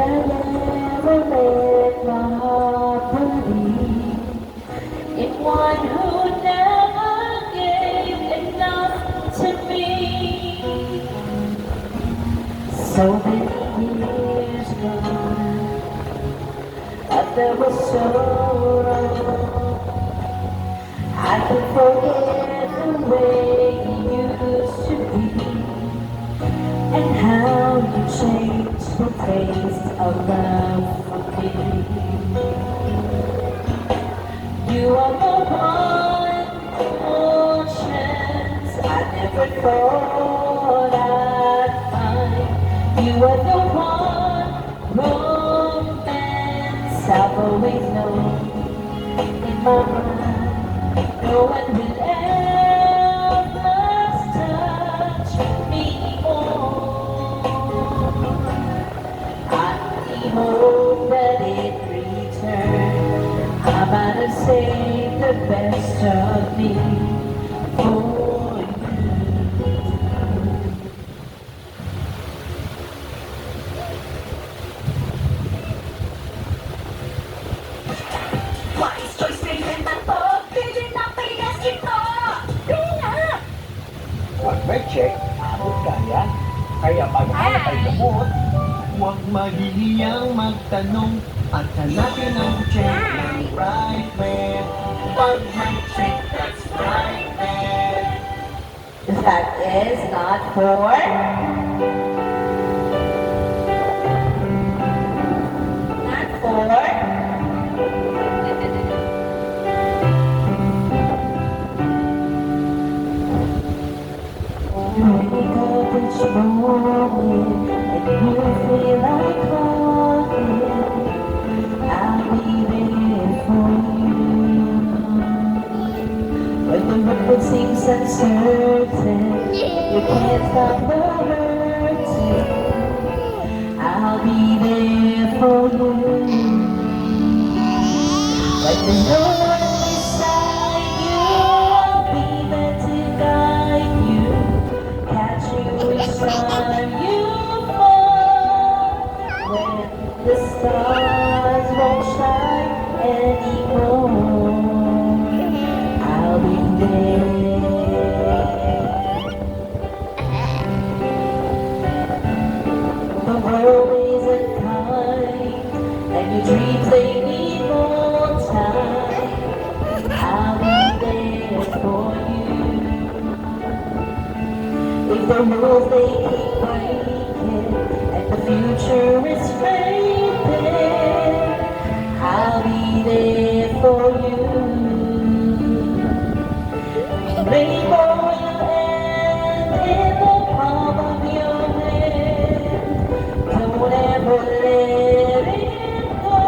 ever let my heart believe in one who never gave enough to me. So many years gone, but there was sorrow. I can forget the way you used to be, and how you changed the taste of love for me. You are the one more chance I never thought I'd find. You are the one romance I've always known in my mind. No one will ever touch me more. I hope that it returns. I'm about to save the best of me for you. Wise choice rin na to. Pwede na pigas ito. Pina! Pag may check, abot kaya. Kaya maghanap ay gamot, huwag mahihiyang magtanong at hanapin ang check ng right man. Pag may check, that's right man. That is not for not for you wake up each morning and you feel like calling. I'll be there for you. When the road seems uncertain, you can't stop the hurting. I'll be there for you. When there's no one beside you, I'll be there to guide you, catch you each time you fall. When the stars won't shine anymore, I'll be there. The world isn't kind, and your dreams they need more time. I'll be there for you. If the rules they keep breaking, and the future is fading, I'll be there for you. Rainbow will end in the palm of your hand. Don't ever let it go.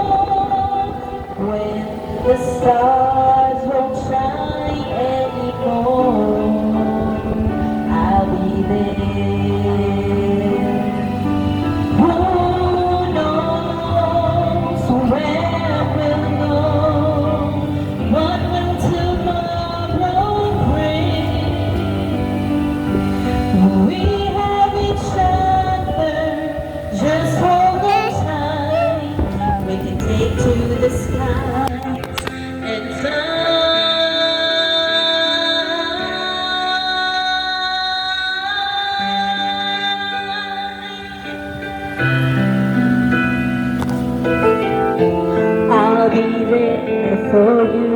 When the stars won't shine anymore, I'll be there. Who knows where we'll go? What will tomorrow bring? We have each other, just hold on tight. We can take to the skies and fly. I'll be there for you.